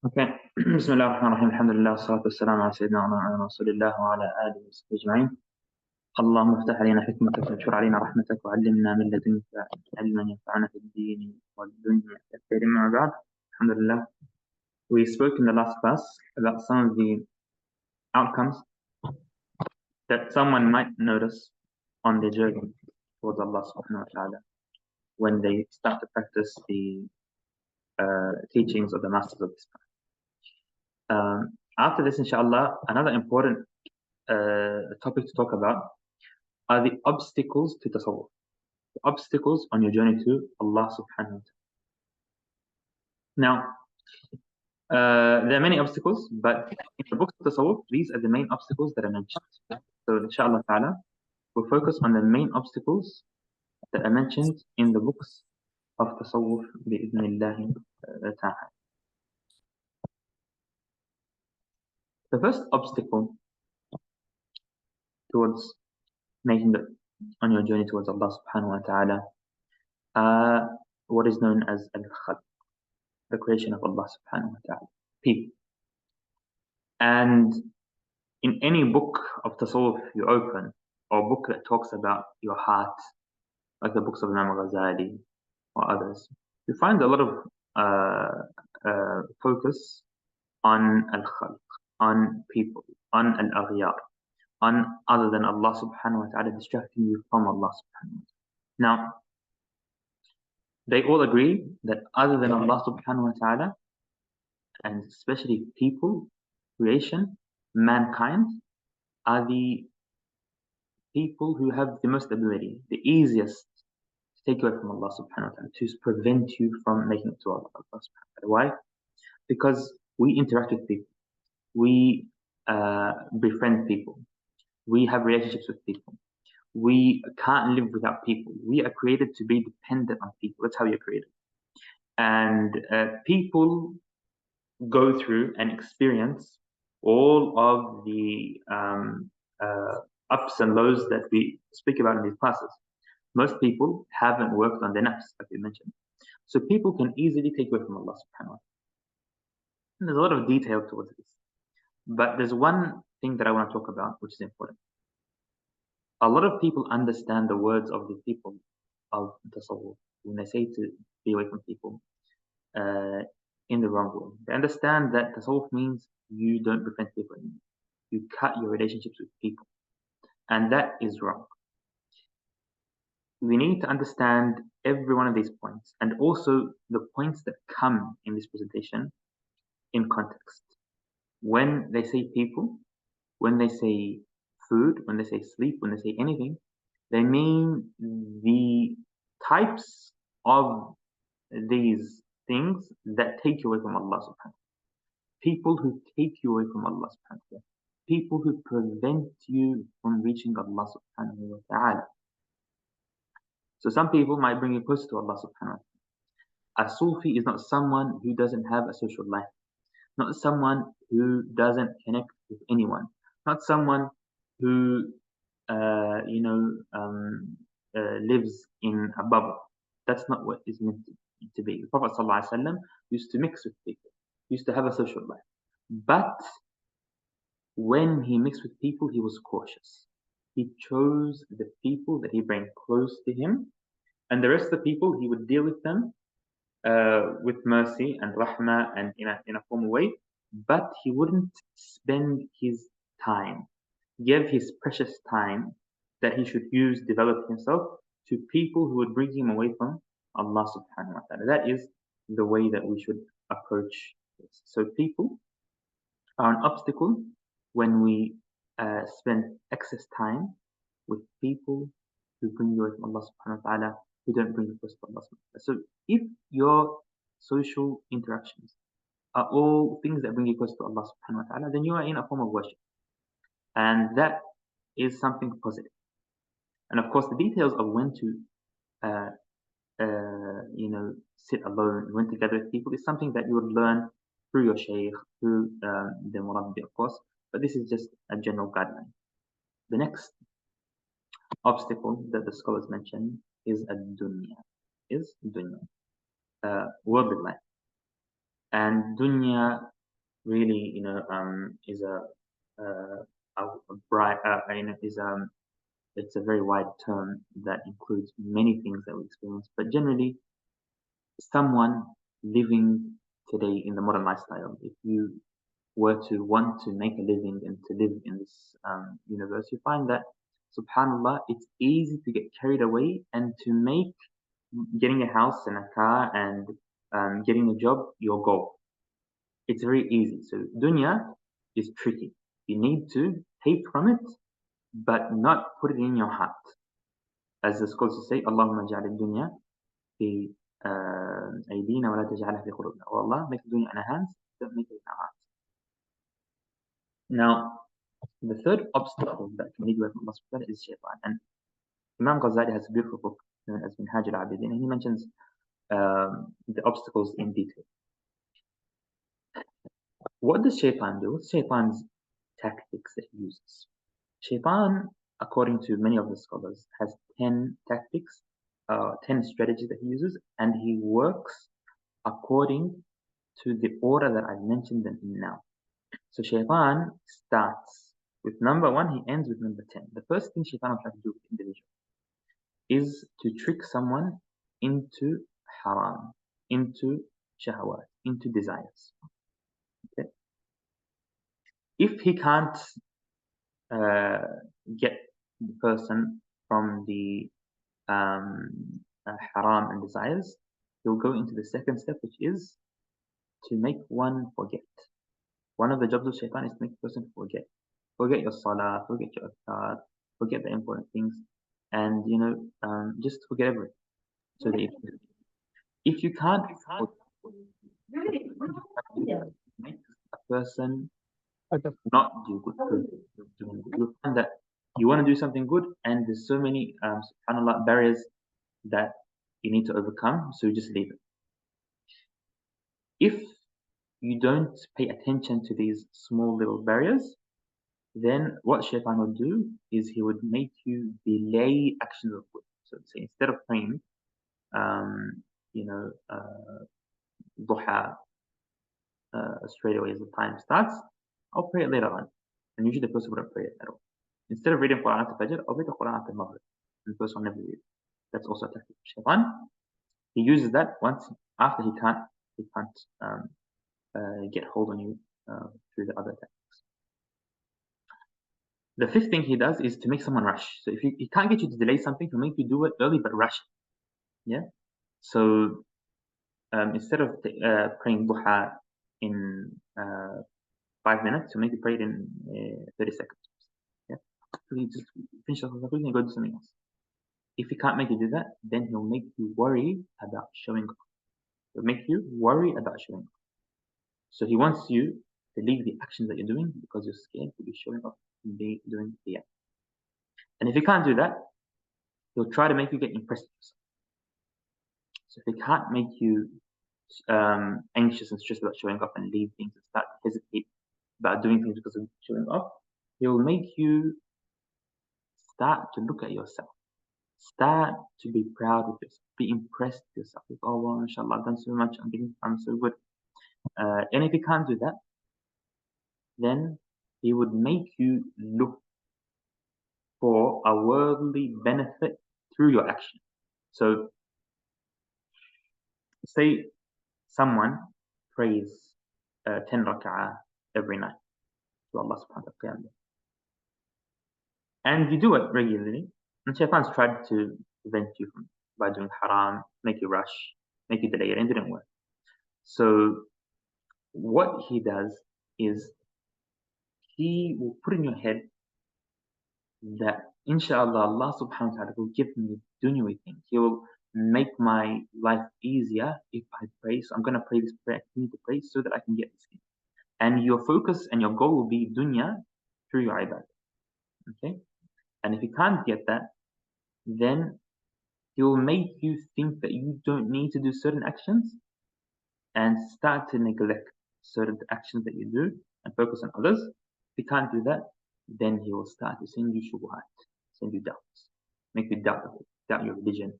اوكي. بسم الله الرحمن الرحيم. الحمد لله والصلاة والسلام على سيدنا ونبينا رسول الله وعلى آله وصحبه أجمعين. اللهم افتح علينا حكمتك وانشر علينا رحمتك وعلمنا من لدنك علما ينفعنا في الدين والدنيا. أما بعد. الحمد لله. We spoke in the last class about some of the outcomes that someone might notice on their journey towards Allah subhanahu wa ta'ala when they start to practice the teachings of the masters of this path. After this, inshallah, another important topic to talk about are the obstacles to tasawwuf, the obstacles on your journey to Allah subhanahu wa ta'ala. Now, there are many obstacles, but in the books of tasawwuf, these are the main obstacles that are mentioned. So, inshallah ta'ala, we'll focus on the main obstacles that are mentioned in the books of tasawwuf bi'idhnillahi ta'ala. The first obstacle towards making it on your journey towards Allah subhanahu wa ta'ala, what is known as al-khalq, the creation of Allah subhanahu wa ta'ala, people. And in any book of tasawwuf you open, or a book that talks about your heart, like the books of Imam Ghazali or others, you find a lot of focus on al-khalq, on people, on al-aghyar, on other than Allah subhanahu wa ta'ala, distracting you from Allah subhanahu wa ta'ala. Now, they all agree that other than Allah subhanahu wa ta'ala, and especially people, creation, mankind, are the people who have the most ability, the easiest to take you away from Allah subhanahu wa ta'ala, to prevent you from making it to Allah subhanahu wa ta'ala. Why? Because we interact with people, we befriend people, we have relationships with people, we can't live without people. We are created to be dependent on people. That's how we are created. And people go through and experience all of the ups and lows that we speak about in these classes. Most people haven't worked on their nafs, like we mentioned. So people can easily take away from Allah subhanahu wa ta'ala. And there's a lot of detail towards this. But there's one thing that I want to talk about, which is important. A lot of people understand the words of the people of tasawwuf when they say to be away from people in the wrong way. They understand that tasawwuf means you don't befriend people anymore. You cut your relationships with people. And that is wrong. We need to understand every one of these points and also the points that come in this presentation in context. When they say people, when they say food, when they say sleep, when they say anything, they mean the types of these things that take you away from Allah subhanahu wa ta'ala. People who take you away from Allah subhanahu wa ta'ala. People who prevent you from reaching Allah subhanahu wa ta'ala. So some people might bring you closer to Allah subhanahu wa ta'ala. A Sufi is not someone who doesn't have a social life, not someone who doesn't connect with anyone, not someone who lives in a bubble. That's not what is meant to be. The Prophet ﷺ used to mix with people, used to have a social life. But when he mixed with people, he was cautious. He chose the people that he bring close to him, and the rest of the people he would deal with them with mercy and rahmah and in a formal way, but he wouldn't spend his time, give his precious time that he should use develop himself to people who would bring him away from Allah subhanahu wa ta'ala. That is the way that we should approach this. So people are an obstacle when we spend excess time with people who bring you away from Allah subhanahu wa ta'ala, who don't bring you close to Allah subhanahu wa ta'ala. So if your social interactions are all things that bring you close to Allah subhanahu wa ta'ala, then you are in a form of worship. And that is something positive. And of course, the details of when to, sit alone, when to gather with people is something that you would learn through your Shaykh, through the Murabbi, of course. But this is just a general guideline. The next obstacle that the scholars mention is dunya, worldly life. And dunya really, is bright, it's a very wide term that includes many things that we experience. But generally, someone living today in the modern lifestyle, if you were to want to make a living and to live in this universe, you find that, subhanallah, it's easy to get carried away and to make getting a house and a car and getting a job your goal. It's very easy. So dunya is tricky. You need to take from it, but not put it in your heart. As the scholars say, Allahumma ja'al dunya fi aydina wa la taj'alha fi qulubina. Oh Allah, make dunya in our hands, don't make it in our hearts. Now, the third obstacle that can lead away from Allah subhanahu wa ta'ala is shaitan. And Imam Ghazali has a beautiful book known as Minhaj al-Abidin, and he mentions the obstacles in detail. What does shaitan do? What's shaitan's tactics that he uses? Shaitan, according to many of the scholars, has 10 tactics, 10 strategies that he uses, and he works according to the order that I've mentioned them in now. So shaitan starts with number 1, he ends with number 10. The first thing shaitan will try to do with the individual is to trick someone into haram, into shahwat, into desires. Okay? If he can't get the person from the haram and desires, he'll go into the second step, which is to make one forget. One of the jobs of shaitan is to make the person forget. Forget your salah, forget your adhkar, forget the important things, and just forget everything. So that if you can't make a person not do good, you'll find that you want to do something good, and there's so many subhanallah barriers that you need to overcome, so you just leave it. If you don't pay attention to these small little barriers, then what shaitan would do is he would make you delay actions of good. So say instead of praying, duha straight away as the time starts, I'll pray it later on. And usually the person wouldn't pray it at all. Instead of reading Quran after Fajr, I'll read the Quran after Maghrib. And the person will never read it. That's also a tactic of shaitan. He uses that once after he can't get hold on you through the other tactics. The fifth thing he does is to make someone rush. So if he can't get you to delay something, he'll make you do it early but rush it. Yeah. So instead of praying duha in 5 minutes, he'll make you pray it in 30 seconds. Yeah. So he just finish off and go do something else. If he can't make you do that, then he'll make you worry about showing off. He'll make you worry about showing off. So he wants you to leave the actions that you're doing because you're scared to be showing off and be doing the act. And if he can't do that, he'll try to make you get impressed with yourself. So if he can't make you anxious and stressed about showing off and leave things and start to hesitate about doing things because of showing off, he'll make you start to look at yourself. Start to be proud of yourself. Be impressed with yourself. Like, oh, well, inshallah, I've done so much. I'm so good. And if he can't do that, then he would make you look for a worldly benefit through your action. So, say someone prays 10 rak'ah every night to Allah subhanahu wa ta'ala. And you do it regularly, and shaitan's tried to prevent you by doing haram, make you rush, make you delay it, and it didn't work. So what he does is he will put in your head that inshallah Allah subhanahu wa ta'ala will give me dunyawi things. He will make my life easier if I pray. So I'm going to pray this prayer, I continue to pray so that I can get this thing. And your focus and your goal will be dunya through your ibadah. Okay? And if you can't get that, then he will make you think that you don't need to do certain actions and start to neglect certain actions that you do and focus on others. If you can't do that, then he will start to send you shubuhat, send you doubts, make you doubt your religion,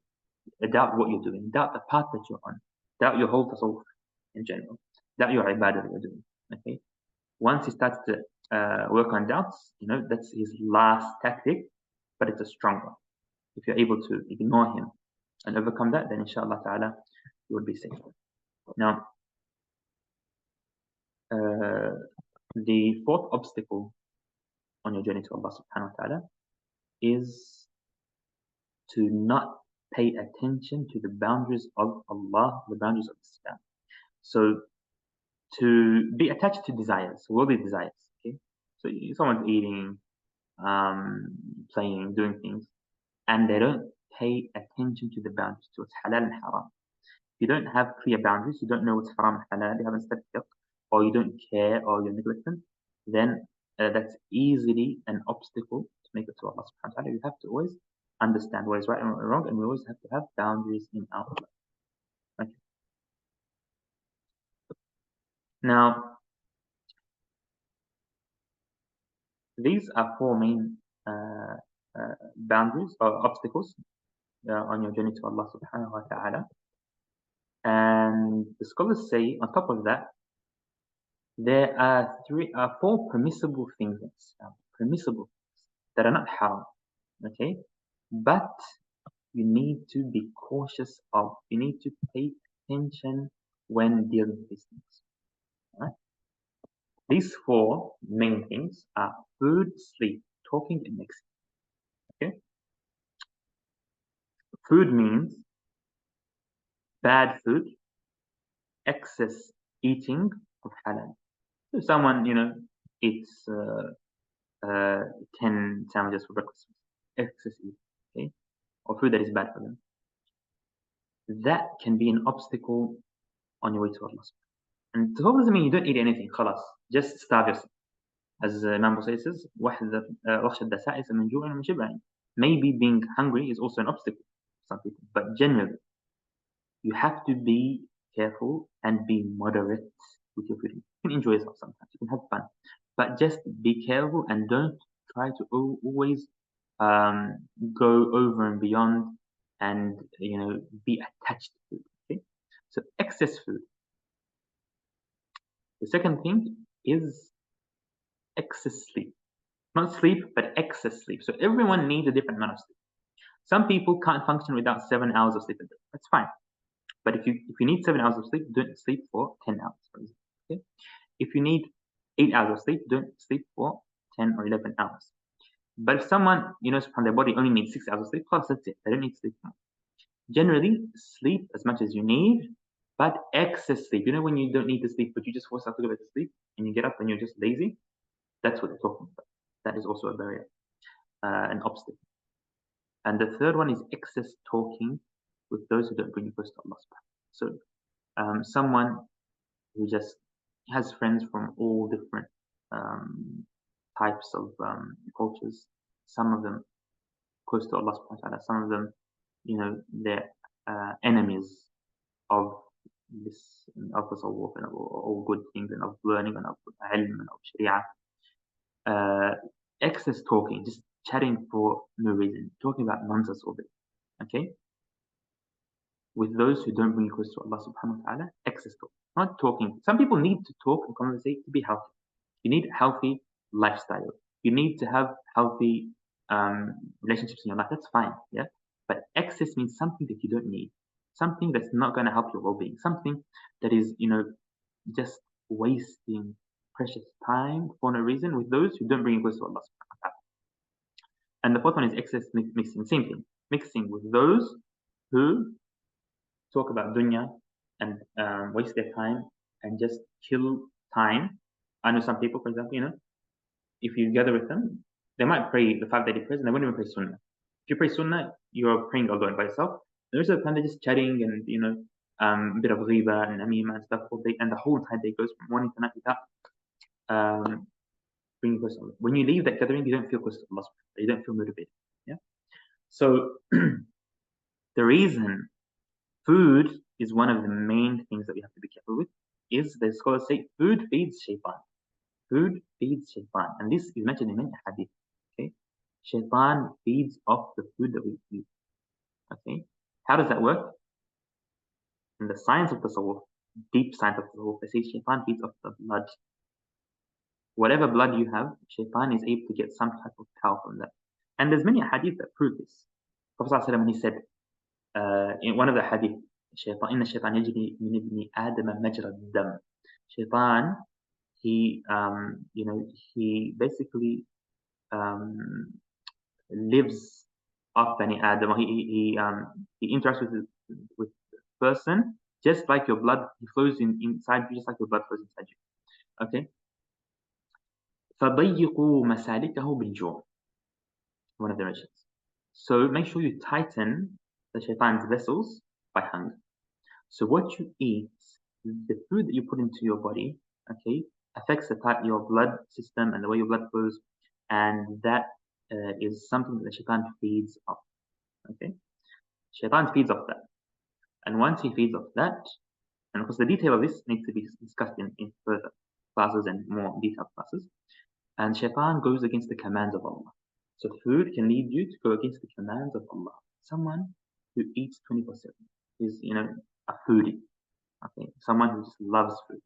doubt what you're doing, doubt the path that you're on, doubt your whole tasawwuf in general. that your ibadah that you're doing. Okay. Once he starts to work on doubts, that's his last tactic, but it's a strong one. If you're able to ignore him and overcome that, then inshallah ta'ala, you will be safe. Now, the fourth obstacle on your journey to Allah subhanahu wa ta'ala is to not pay attention to the boundaries of Allah, the boundaries of Islam. So to be attached to desires, worldly desires. Okay, so someone's eating, playing, doing things, and they don't pay attention to the boundaries, to what's halal and haram. If you don't have clear boundaries, you don't know what's haram and halal, you haven't studied fiqh, or you don't care, or you're neglectant, then that's easily an obstacle to make it to Allah subhanahu wa ta'ala. You have to always understand what is right and what is wrong, and we always have to have boundaries in our life. Okay. Now, these are four main boundaries or obstacles on your journey to Allah subhanahu wa ta'ala. And the scholars say, on top of that, there are four permissible things in Islam, permissible things that are not haram. Okay, but you need to be cautious of. You need to pay attention when dealing with these things. Right? These four main things are food, sleep, talking, and mixing. Okay, food means bad food, excess eating of halal. So someone, eats 10 sandwiches for breakfast, excess eating, okay, or food that is bad for them. That can be an obstacle on your way to Allah. And the doesn't mean you don't eat anything, khalas, just starve yourself. As Imam Busayri says, maybe being hungry is also an obstacle for some people, but generally, you have to be careful and be moderate with your food. You can enjoy yourself sometimes, you can have fun, but just be careful and don't try to always go over and beyond and be attached to food. Okay, so excess food. The second thing is excess sleep. Not sleep, but excess sleep. So everyone needs a different amount of sleep. Some people can't function without 7 hours of sleep a day. That's fine. But if you need 7 hours of sleep, don't sleep for 10 hours, for example. Okay? If you need 8 hours of sleep, don't sleep for 10 or 11 hours. But if someone, from their body only needs 6 hours of sleep, that's it. They don't need sleep more. Generally, sleep as much as you need, but excess sleep. When you don't need to sleep, but you just force yourself to go back to sleep, and you get up and you're just lazy, that's what they're talking about. That is also a barrier, an obstacle. And the third one is excess talking with those who don't bring you close to Allah. So someone who just has friends from all different types of cultures, some of them close to Allah subhanahu wa ta'ala, some of them, they're enemies of this tasawwuf and of all good things and of learning and of ilm and of sharia. Excess talking, just chatting for no reason, talking about nonsense all day. Okay? With those who don't bring you close to Allah subhanahu wa ta'ala, excess talk. Not talking. Some people need to talk and conversate to be healthy. You need a healthy lifestyle. You need to have healthy relationships in your life. That's fine. Yeah. But excess means something that you don't need. Something that's not going to help your well-being. Something that is, just wasting precious time for no reason with those who don't bring you close to Allah subhanahu wa ta'ala. And the fourth one is excess mixing. Same thing. Mixing with those who talk about dunya and waste their time and just kill time. I know some people, for example, if you gather with them, they might pray the 5 daily prayers and they won't even pray sunnah. If you pray sunnah, you're praying alone by yourself. There's a time they're just chatting and a bit of ghiba and namima and stuff all day, and the whole entire day goes from morning to night without bringing close to Allah. When you leave that gathering, you don't feel close to Allah. You don't feel motivated. Yeah. So the reason food is one of the main things that we have to be careful with is the scholars say food feeds shaitan. Food feeds shaitan. And this is mentioned in many hadith. Okay? Shaitan feeds off the food that we eat. Okay? How does that work? In the science of tasawwuf, deep science of the whole. They say shaitan feeds off the blood. Whatever blood you have, shaitan is able to get some type of power from that. And there's many hadith that prove this. Prophet ﷺ, when he said in one of the hadith, shaitan, inna shaitan yajri min ibni Adam majra dam. Shaitan, he he basically lives off Bani Adam. He interacts with the person just like your blood. He flows inside you, just like your blood flows inside you. Okay. فَضَيِّقُوا مَسَالِكَهُ بِالْجُوعِ. One of the narrations. So make sure you tighten the shaitan's vessels by hunger. So what you eat, the food that you put into your body, okay, affects your blood system and the way your blood flows, and that is something that the shaitan feeds off. Okay, shaitan feeds off that, and once he feeds off that, and of course the detail of this needs to be discussed in further classes and more detailed classes. And shaitan goes against the commands of Allah. So food can lead you to go against the commands of Allah. Someone who eats 24/7 is, a foodie. Okay, someone who just loves food.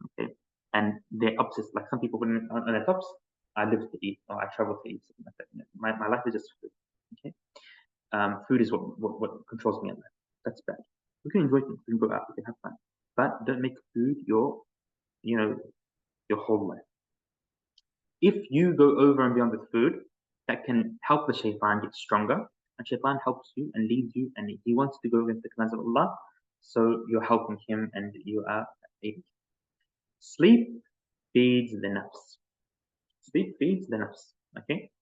Okay, and they're obsessed. Like some people put on their tops, I live to eat, or I travel to eat, something like that. My life is just food. Okay, food is what controls me in life. That's bad. We can enjoy things. We can go out. We can have fun, but don't make food your whole life. If you go over and beyond with food, that can help the shaitan get stronger. And shaitan helps you and leads you, and he wants to go against the commands of Allah. So you're helping him, and you are able. Sleep feeds the nafs. Sleep feeds the nafs. Okay?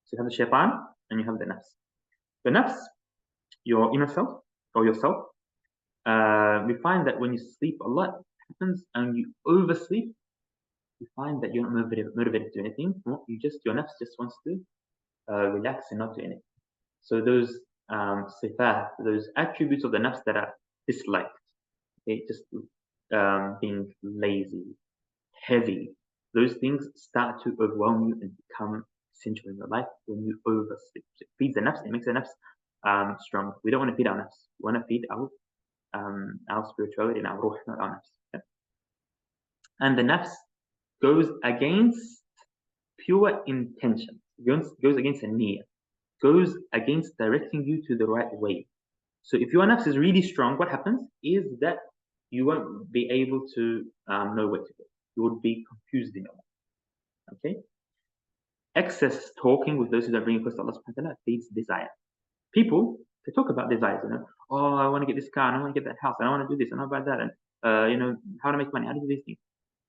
So you have the shaitan, and you have the nafs. The nafs, your inner self, or yourself, we find that when you sleep, a lot happens, and you oversleep, you find that you're not motivated to do anything. Your nafs just wants to relax and not do anything. So those sifat, those attributes of the nafs that are disliked, okay, just being lazy, heavy, those things start to overwhelm you and become essential in your life when you oversleep. So it feeds the nafs, it makes the nafs strong. We don't want to feed our nafs. We want to feed our spirituality and our ruh, not our nafs. Okay? And the nafs goes against pure intention, goes against a niyyah, goes against directing you to the right way. So if your nafs is really strong, what happens is that you won't be able to know where to go. You would be confused in your life. Okay? Excess talking with those who don't bring you close to Allah subhanahu wa ta'ala feeds desire. People, they talk about desires, oh, I want to get this car, and I want to get that house, and I want to do this, and I want to buy that, and how to make money, how to do these things.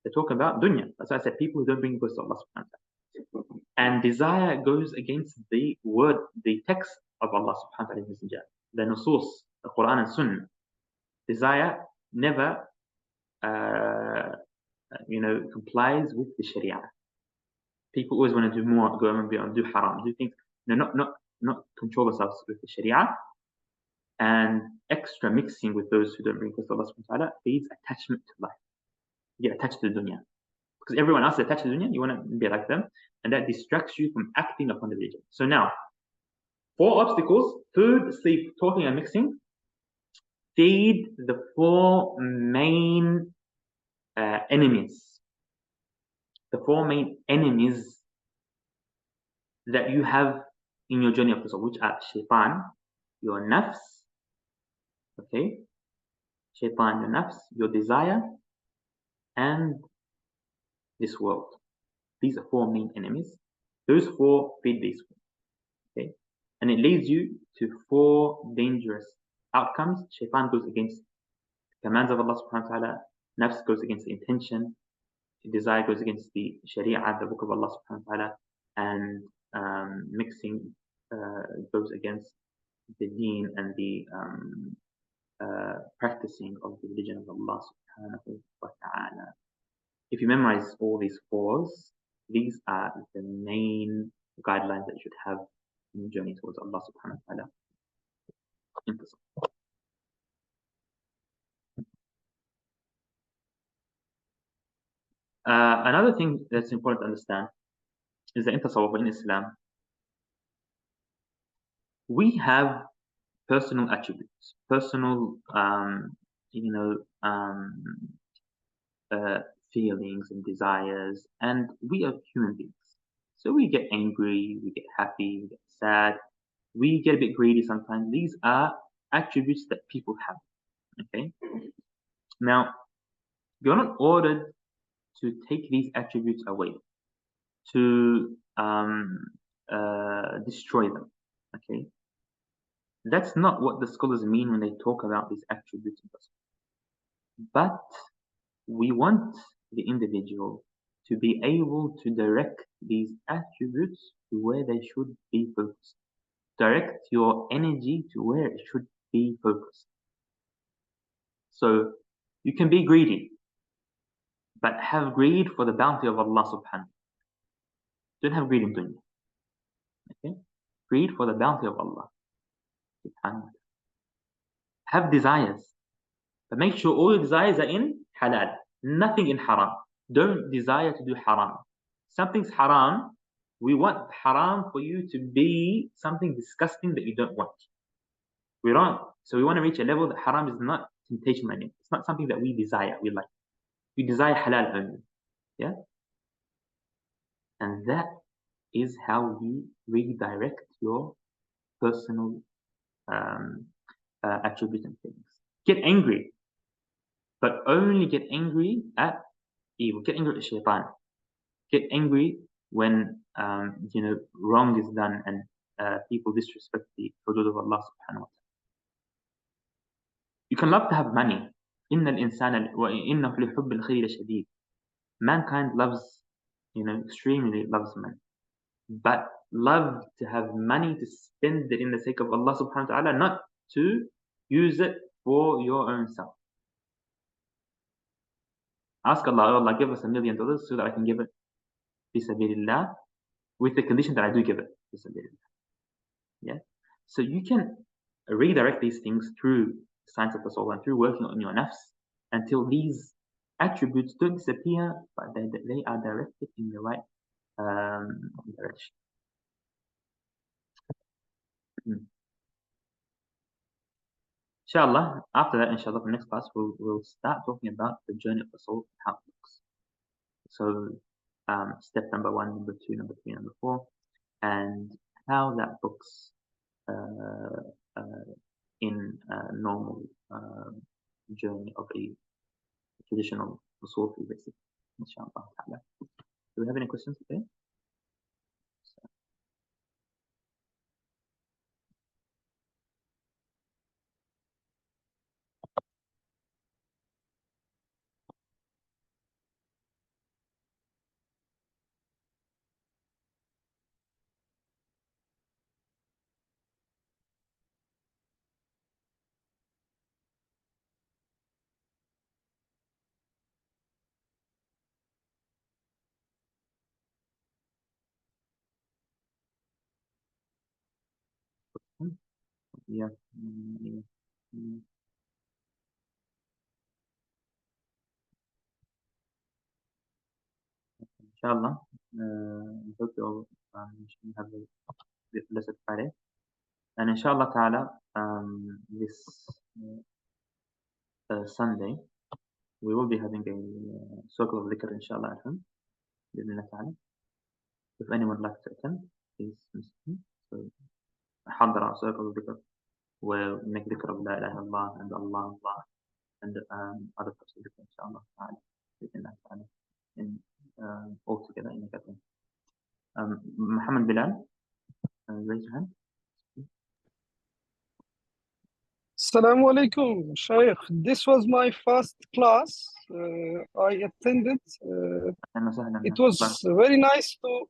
They talk about dunya. That's why I said people who don't bring you close to Allah subhanahu wa ta'ala. And desire goes against the word, the text of Allah subhanahu wa ta'ala, messenger, the nusus, the Quran and Sunnah. Desire never, complies with the Sharia. People always want to do more, go and beyond, do haram, do things, not control themselves with the Sharia. And extra mixing with those who don't bring close to Allah subhanahu wa ta'ala feeds attachment to life. You get attached to the dunya. Because everyone else is attached to the dunya, you want to be like them, and that distracts you from acting upon the religion. So now, 4 obstacles: food, sleep, talking, and mixing, feed the 4 main enemies. The 4 main enemies that you have in your journey of the soul, which are shaitan, your nafs, okay? Shaitan, your nafs, your desire, and this world. These are 4 main enemies. Those 4 feed these 4. Okay? And it leads you to 4 dangerous outcomes. Shaitan goes against the commands of Allah subhanahu wa ta'ala. Nafs goes against the intention. Desire goes against the Sharia, the book of Allah subhanahu wa ta'ala. And mixing goes against the deen and the practicing of the religion of Allah subhanahu wa ta'ala. If you memorize all these 4s, these are the main guidelines that you should have in your journey towards Allah subhanahu wa ta'ala. Another thing that's important to understand is that in Tasawwuf, in Islam, we have personal attributes, personal you know, feelings and desires, and we are human beings. So we get angry, we get happy, we get sad, we get a bit greedy sometimes. These are attributes that people have. Okay. Now, you're not ordered to take these attributes away, to destroy them. Okay. That's not what the scholars mean when they talk about these attributes. But we want the individual to be able to direct these attributes to where they should be focused. Direct your energy to where it should be focused. So you can be greedy, but have greed for the bounty of Allah subhanahu. Don't have greed in dunya. Okay? Greed for the bounty of Allah subhanahu. Have desires, but make sure all your desires are in halal, nothing in haram. Don't desire to do haram. Something's haram, we want haram for you to be something disgusting that you don't want. We don't. So we want to reach a level that haram is not temptation anymore. It's not something that we desire, we like. We desire halal only. Yeah? And that is how we redirect your personal attributes and things. Get angry, but only get angry at evil. Get angry at shaitan. Get angry when wrong is done and people disrespect the hudud of Allah subhanahu wa ta'ala. You can love to have money. إن الإنسان وإنه لحب الخير شديد. Mankind loves, extremely loves money. But love to have money to spend it in the sake of Allah subhanahu wa ta'ala, not to use it for your own self. Ask Allah, oh Allah, give us $1 million so that I can give it fi sabilillah, with the condition that I do give it fi sabilillah. Yeah. So you can redirect these things through science of the soul and through working on your nafs until these attributes don't disappear, but they are directed in the right direction. Inshallah, after that, inshallah, for the next class, we'll start talking about the journey of the soul and how it looks. So, step number 1, number 2, number 3, number 4, and how that looks in a normal journey of a traditional Sufi, basically. Inshallah ta'ala. Do we have any questions today? Yeah. Inshallah, I hope you all have a blessed Friday. And inshallah ta'ala, this Sunday, we will be having a circle of dhikr inshallah at home. If anyone would like to attend, please message me. So, حضر circle of dhikr where we make dhikr of La ilaha illallah and Allah, and other types of dhikr inshallah ta'ala. In all together in a gathering. Muhammad Bilal, raise your hand. Assalamu alaikum, Shaykh. This was my first class. I attended. It was very nice to.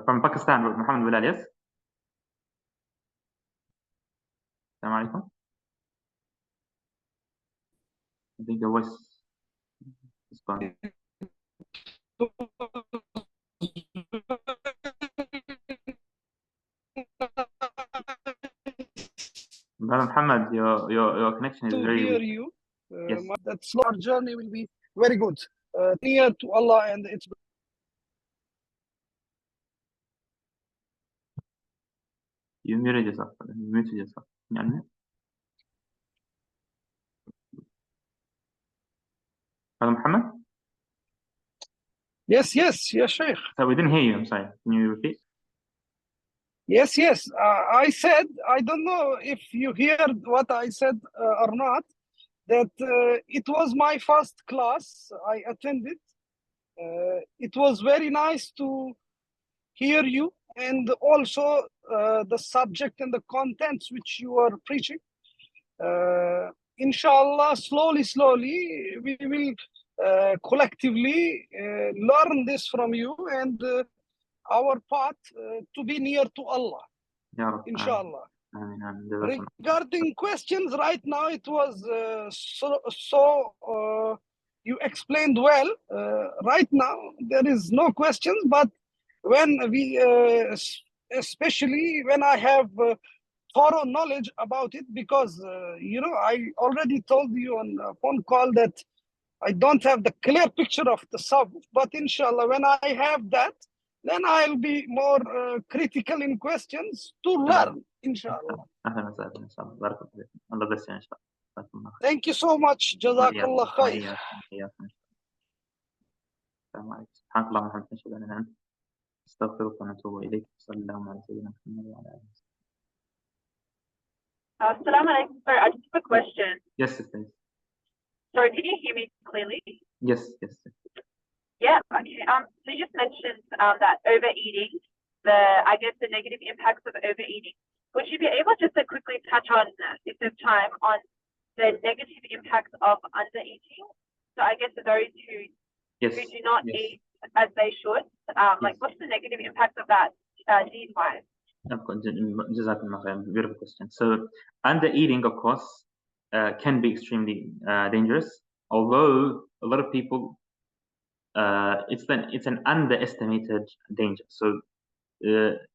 From Pakistan, Muhammad Bilal, yes? Assalamu alaikum. I think your voice is gone. Brother Muhammad, your connection is very weak. You. Yes. That slow journey will be very good. Near to Allah and its. You muted yourself. You muted yourself. Muhammad? Yes, Shaykh. So we didn't hear you. I'm sorry. Can you repeat? Yes. I said, I don't know if you heard what I said or not, that it was my first class I attended. It was very nice to hear you, and also the subject and the contents which you are preaching. Inshallah, slowly, we will collectively learn this from you and our path to be near to Allah. Inshallah. Regarding questions, right now it was you explained well. Right now there is no questions, but when we, especially when I have thorough knowledge about it, because I already told you on a phone call that I don't have the clear picture of the sub, but inshallah, when I have that, then I'll be more critical in questions to learn, inshallah. Thank you so much. Jazakallah khair. استغفرك ونتوب إليك صلى الله على سيدنا محمد وعلى آله وسلم. Assalamu alaikum. Sorry, I just have a question. Yes, please. Sorry, can you hear me clearly? Yes. Yeah, okay. So you just mentioned that overeating, I guess the negative impacts of overeating. Would you be able just to quickly touch on, if there's time, on the negative impacts of undereating? So I guess those who do not eat as they should, like what's the negative impact of that deed-wise? Beautiful question. So undereating, of course, can be extremely dangerous. Although a lot of people, it's an underestimated danger. So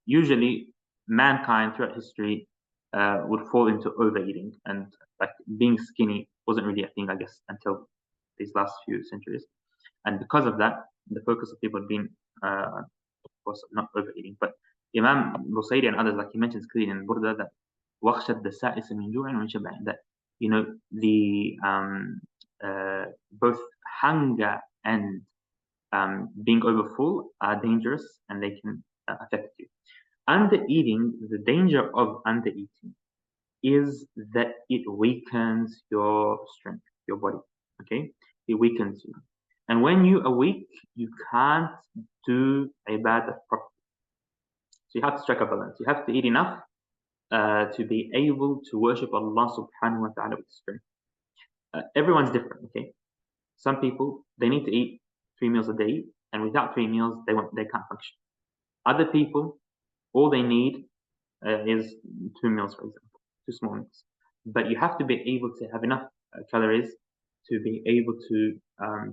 usually mankind throughout history would fall into overeating, and like being skinny wasn't really a thing, I guess, until these last few centuries. And because of that, the focus of people had been, of course, not overeating. But Imam Busayri and others, like he mentions clearly in Burda, that وَخْشَدْ السَّائِسَ مِنْ جُوعٍ وَمِنْ شَبْعٍ, that the both hunger and being overfull are dangerous, and they can affect you. Undereating, the danger of undereating is that it weakens your strength, your body. Okay, it weakens you, and when you are weak, you can't do ibadah properly. So you have to strike a balance. You have to eat enough to be able to worship Allah subhanahu wa ta'ala with strength. Everyone's different. Okay, some people, they need to eat 3 meals a day, and without 3 meals they can't function. Other people, all they need is 2 meals, for example, 2 small meals. But you have to be able to have enough calories to be able to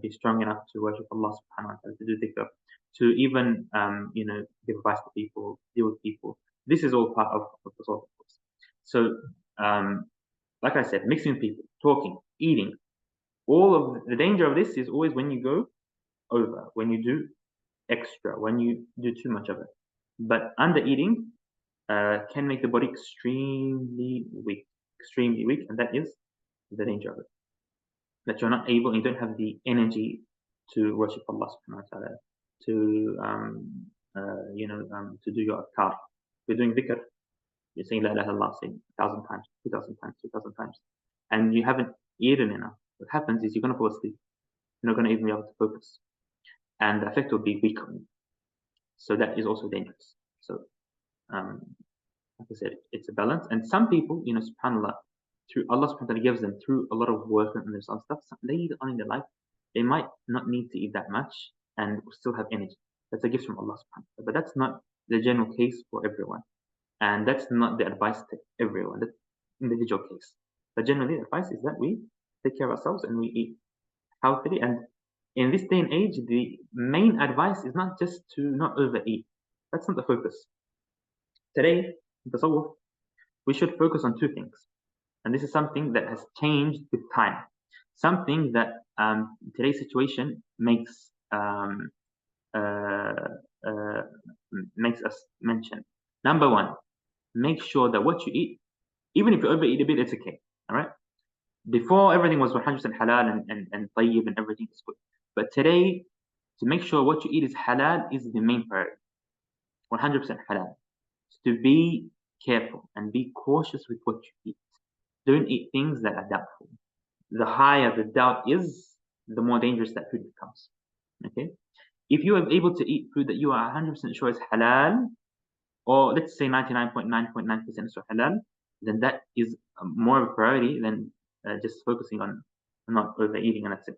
be strong enough to worship Allah subhanahu wa ta'ala, to do dhikr, to even give advice to people, deal with people. This is all part of the soul, of course. So like I said, mixing with people, talking, eating, all of the danger of this is always when you go over, when you do extra, when you do too much of it. But under eating can make the body extremely weak, and that is the danger of it. That you're not able, you don't have the energy to worship Allah subhanahu wa ta'ala, to to do your adhkar. You're doing dhikr, you're saying la ilaha illallah, saying 1,000 times, 2,000 times, 2,000 times, and you haven't eaten enough. What happens is you're going to fall asleep. You're not going to even be able to focus, and the effect will be weak on you. So that is also dangerous. So like I said, it's a balance. And some people, subhanAllah, through Allah subhanahu wa ta'ala gives them through a lot of work and this other stuff, later on in their life, they might not need to eat that much and still have energy. That's a gift from Allah subhanahu wa ta'ala. But that's not the general case for everyone. And that's not the advice to everyone. That's individual case. But generally, the advice is that we take care of ourselves and we eat healthily. And in this day and age, the main advice is not just to not overeat. That's not the focus. Today, in Tasawwuf, we should focus on 2 things. And this is something that has changed with time. Something that today's situation makes us mention. Number 1, make sure that what you eat, even if you overeat a bit, it's okay. All right? Before, everything was 100% halal and tayyib and everything is good. But today, to make sure what you eat is halal is the main priority. 100% halal. So to be careful and be cautious with what you eat. Don't eat things that are doubtful. The higher the doubt is, the more dangerous that food becomes. Okay? If you are able to eat food that you are 100% sure is halal, or let's say 99.9.9% is halal, then that is more of a priority than just focusing on not overeating, and that's it.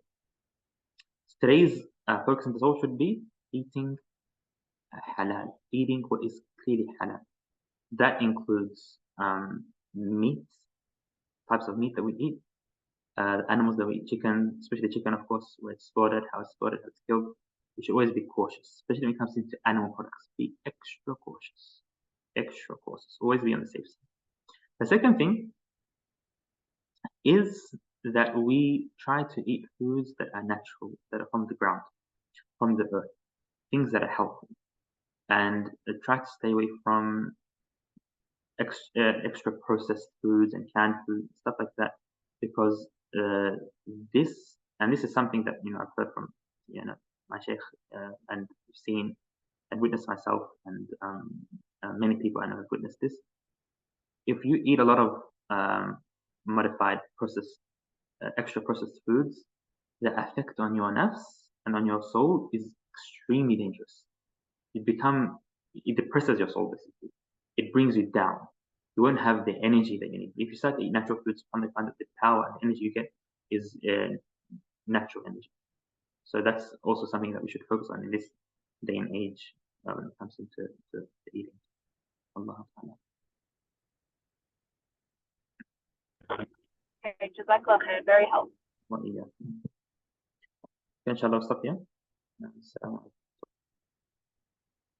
So today's focus on this all should be eating halal, eating what is clearly halal. That includes meat, types of meat that we eat, animals that we eat, chicken, especially chicken, of course, where it's slaughtered, how it's slaughtered, how it's killed. We should always be cautious, especially when it comes into animal products. Be extra cautious. Extra cautious. Always be on the safe side. The second thing is that we try to eat foods that are natural, that are from the ground, from the earth, things that are healthy, and try to stay away from extra processed foods and canned food, stuff like that, because this is something that I've heard from my Shaykh and seen and witnessed myself, and many people I know have witnessed this. If you eat a lot of modified, processed, extra processed foods, the effect on your nafs and on your soul is extremely dangerous. It depresses your soul, basically. It brings you down. You won't have the energy that you need. If you start to eat natural foods, the power and the energy you get is natural energy. So that's also something that we should focus on in this day and age when it comes to eating. Allah. Okay, Jazakallah khair, very helpful. Inshallah, stop here.